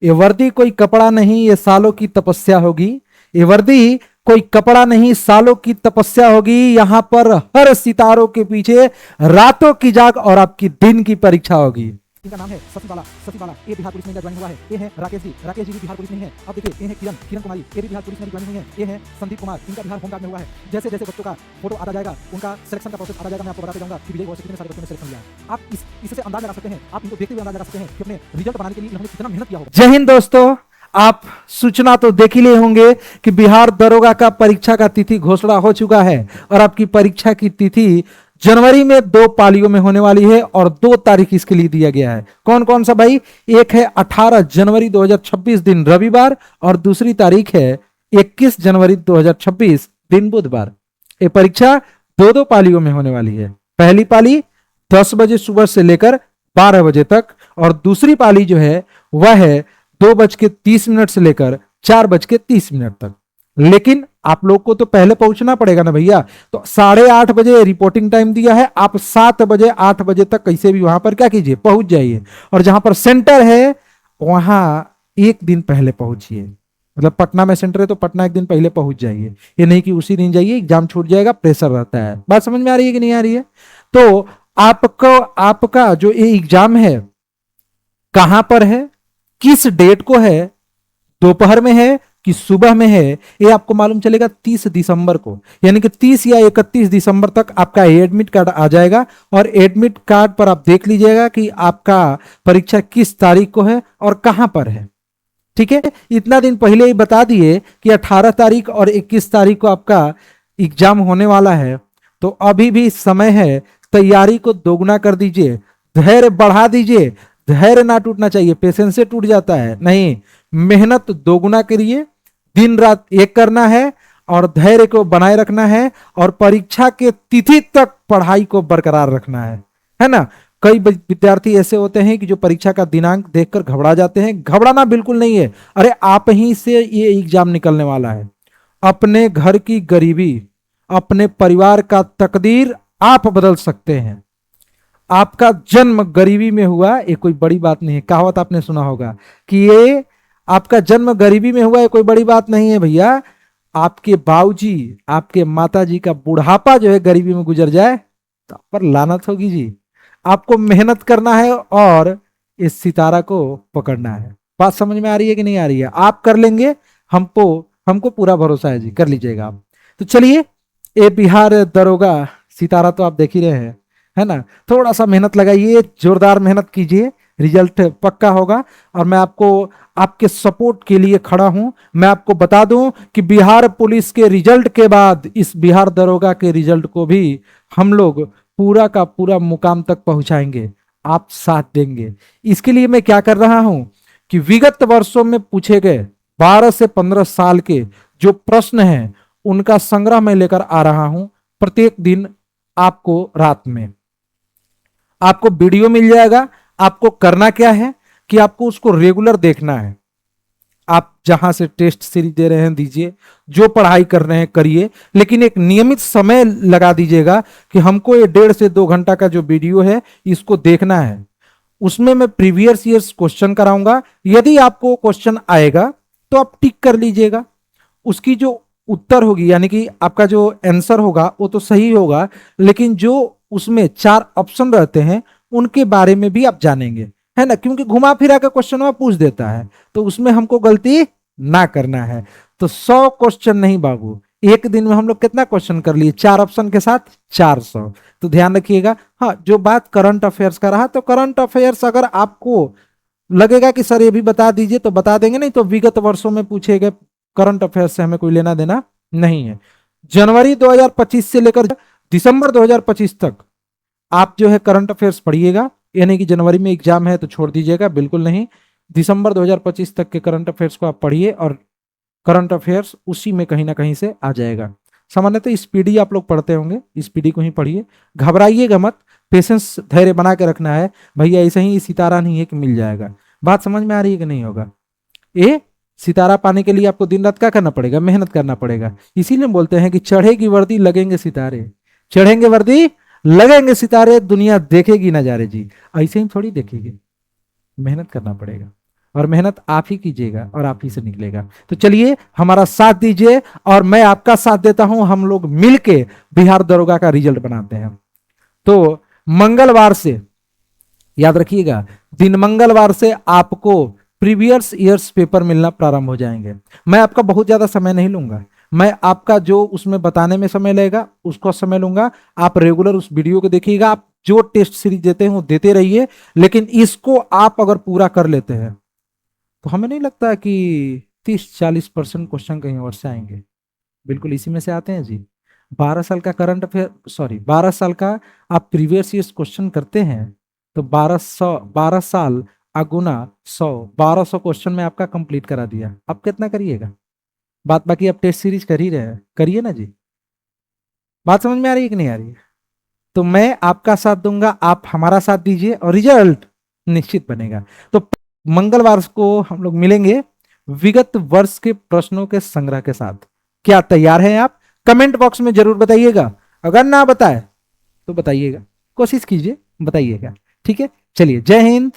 ये वर्दी कोई कपड़ा नहीं, ये सालों की तपस्या होगी। ये वर्दी कोई कपड़ा नहीं, सालों की तपस्या होगी। यहां पर हर सितारों के पीछे रातों की जाग और आपकी दिन की परीक्षा होगी। इनका नाम है सतीबाला। ये बिहार पुलिस में ज्वाइन हुआ है। ये है राकेश जी भी बिहार पुलिस में है। अब देखिए, ये है किरण कुमारी, ये भी बिहार पुलिस में ज्वाइन हुई है। ये है संदीप कुमार, इनका बिहार होमगार्ड में हुआ है। जैसे जैसे बच्चों का फोटो आता जाएगा, उनका सिलेक्शन का प्रोसेस आता जाएगा, मैं आपको बताते जाऊंगा कि विजय यूनिवर्सिटी में सारे बच्चों ने सिलेक्शन लिया है। आप इससे अंदाज लगा सकते हैं, आप इनको देखते हुए अंदाज लगा सकते हैं कि अपने रिजल्ट बनाने के लिए इन्होंने कितना मेहनत किया होगा। जय हिंद दोस्तों, आप सूचना तो देख ही लिए होंगे कि बिहार दरोगा का परीक्षा का तिथि घोषणा हो चुका है और आपकी परीक्षा की तिथि जनवरी में 2 पालियों में होने वाली है और 2 तारीख इसके लिए दिया गया है। कौन कौन सा भाई? एक है 18 जनवरी 2026 दिन रविवार और दूसरी तारीख है 21 जनवरी 2026 दिन बुधवार। ये परीक्षा 2 पालियों में होने वाली है। पहली पाली 10 बजे सुबह से लेकर 12 बजे तक और दूसरी पाली जो है वह है 2:30 से लेकर 4:30 तक। लेकिन आप लोग को तो पहले पहुंचना पड़ेगा ना भैया, तो 8:30 बजे रिपोर्टिंग टाइम दिया है। आप 7 बजे 8 बजे तक कैसे भी वहां पर क्या कीजिए, पहुंच जाइए। और जहां पर सेंटर है वहां एक दिन पहले पहुंचिए। मतलब पटना में सेंटर है तो पटना एक दिन पहले पहुंच जाइए। ये नहीं कि उसी दिन जाइए, एग्जाम छूट जाएगा, प्रेशर रहता है। बात समझ में आ रही है कि नहीं आ रही है? तो आपका जो ये एग्जाम है कहां पर है, किस डेट को है, दोपहर में है कि सुबह में है, ये आपको मालूम चलेगा 30 दिसंबर को। यानी कि 30 या 31 दिसंबर तक आपका एडमिट कार्ड आ जाएगा और एडमिट कार्ड पर आप देख लीजिएगा कि आपका परीक्षा किस तारीख को है और कहां पर है। ठीक है, इतना दिन पहले ही बता दिए कि 18 तारीख और 21 तारीख को आपका एग्जाम होने वाला है। तो अभी भी समय है, तैयारी को दोगुना कर दीजिए, धैर्य बढ़ा दीजिए। धैर्य ना टूटना चाहिए, पेशेंस से टूट जाता है, नहीं, मेहनत दोगुना करिए, दिन रात एक करना है और धैर्य को बनाए रखना है और परीक्षा के तिथि तक पढ़ाई को बरकरार रखना है ना। कई विद्यार्थी ऐसे होते हैं कि जो परीक्षा का दिनांक देखकर घबरा जाते हैं। घबराना बिल्कुल नहीं है। अरे आप ही से ये एग्जाम निकलने वाला है। अपने घर की गरीबी, अपने परिवार का तकदीर आप बदल सकते हैं। आपका जन्म गरीबी में हुआ, ये कोई बड़ी बात नहीं है। कहावत आपने सुना होगा कि ये आपका जन्म गरीबी में हुआ, ये कोई बड़ी बात नहीं है भैया। आपके बाबूजी, आपके माताजी का बुढ़ापा जो है गरीबी में गुजर जाए तो आप पर लानत होगी जी। आपको मेहनत करना है और इस सितारा को पकड़ना है। बात समझ में आ रही है कि नहीं आ रही है? आप कर लेंगे, हमको पूरा भरोसा है जी, कर लीजिएगा आप। तो चलिए, ये बिहार दरोगा सितारा तो आप देख ही रहे हैं, है ना। थोड़ा सा मेहनत लगाइए, जोरदार मेहनत कीजिए, रिजल्ट पक्का होगा। और मैं आपको आपके सपोर्ट के लिए खड़ा हूं। मैं आपको बता दूं कि बिहार पुलिस के रिजल्ट के बाद इस बिहार दरोगा के रिजल्ट को भी हम लोग पूरा का पूरा मुकाम तक पहुंचाएंगे। आप साथ देंगे। इसके लिए मैं क्या कर रहा हूं कि विगत वर्षों में पूछे गए 12 से 15 साल के जो प्रश्न हैं उनका संग्रह मैं लेकर आ रहा हूं। प्रत्येक दिन आपको रात में आपको वीडियो मिल जाएगा। आपको करना क्या है कि आपको उसको रेगुलर देखना है। आप जहां से टेस्ट सीरीज दे रहे हैं दीजिए, जो पढ़ाई कर रहे हैं करिए, लेकिन एक नियमित समय लगा दीजिएगा कि हमको ये 1.5 से 2 घंटा का जो वीडियो है इसको देखना है। उसमें मैं प्रीवियस ईयर्स क्वेश्चन कराऊंगा। यदि आपको क्वेश्चन आएगा तो आप टिक कर लीजिएगा। उसकी जो उत्तर होगी यानी कि आपका जो आंसर होगा वो तो सही होगा, लेकिन जो उसमें 4 ऑप्शन रहते हैं उनके बारे में भी आप जानेंगे, है ना। क्योंकि घुमा फिरा के क्वेश्चन वह पूछ देता है, तो उसमें हमको गलती ना करना है। तो 100 क्वेश्चन नहीं बाबू, एक दिन में हम लोग कितना क्वेश्चन कर लिए, 4 ऑप्शन के साथ 400। तो ध्यान रखिएगा। हाँ, जो बात करंट अफेयर्स का रहा तो करंट अफेयर्स अगर आपको लगेगा कि सर ये भी बता दीजिए तो बता देंगे, नहीं तो विगत वर्षों में पूछे गए करंट अफेयर्स से हमें कोई लेना देना नहीं है। जनवरी 2025 से लेकर दिसंबर 2025 तक आप जो है करंट अफेयर्स पढ़िएगा। यानी कि जनवरी में एग्जाम है तो छोड़ दीजिएगा, बिल्कुल नहीं। दिसंबर 2025 तक के करंट अफेयर्स को आप पढ़िए और करंट अफेयर्स उसी में कहीं ना कहीं से आ जाएगा। सामान्यतः स्पीडी आप लोग पढ़ते होंगे, स्पीडी को ही पढ़िए, घबराइएगा मत। पेशेंस, धैर्य बना के रखना है भैया। ऐसे ही सितारा नहीं है कि मिल जाएगा। बात समझ में आ रही है कि नहीं होगा? ये सितारा पाने के लिए आपको दिन रात क्या करना पड़ेगा, मेहनत करना पड़ेगा। इसीलिए बोलते हैं कि चढ़ेगी वर्दी लगेंगे सितारे, चढ़ेंगे वर्दी लगेंगे सितारे, दुनिया देखेगी नजारे जी। ऐसे ही थोड़ी देखेगी, मेहनत करना पड़ेगा। और मेहनत आप ही कीजिएगा और आप ही से निकलेगा। तो चलिए हमारा साथ दीजिए और मैं आपका साथ देता हूं, हम लोग मिलके बिहार दरोगा का रिजल्ट बनाते हैं। तो मंगलवार से याद रखिएगा, दिन मंगलवार से आपको प्रीवियस ईयर्स पेपर मिलना प्रारंभ हो जाएंगे। मैं आपका बहुत ज्यादा समय नहीं लूंगा, मैं आपका जो उसमें बताने में समय लगेगा उसको समय लूंगा। आप रेगुलर उस वीडियो को देखिएगा, आप जो टेस्ट सीरीज देते हैं वो देते रहिए, लेकिन इसको आप अगर पूरा कर लेते हैं तो हमें नहीं लगता कि 30-40% क्वेश्चन कहीं और से आएंगे, बिल्कुल इसी में से आते हैं जी। 12 साल का करंट अफेयर, सॉरी 12 साल का आप प्रीवियस ईयर क्वेश्चन करते हैं तो 12 साल अगुना 100, 1200 क्वेश्चन में आपका कंप्लीट करा दिया। अब कितना करिएगा, बात बाकी आप टेस्ट सीरीज कर ही रहे हैं, करिए ना जी। बात समझ में आ रही है कि नहीं आ रही है? तो मैं आपका साथ दूंगा, आप हमारा साथ दीजिए और रिजल्ट निश्चित बनेगा। तो मंगलवार को हम लोग मिलेंगे विगत वर्ष के प्रश्नों के संग्रह के साथ। क्या तैयार हैं आप? कमेंट बॉक्स में जरूर बताइएगा, अगर ना बताए तो बताइएगा, कोशिश कीजिए बताइएगा। ठीक है, चलिए, जय हिंद।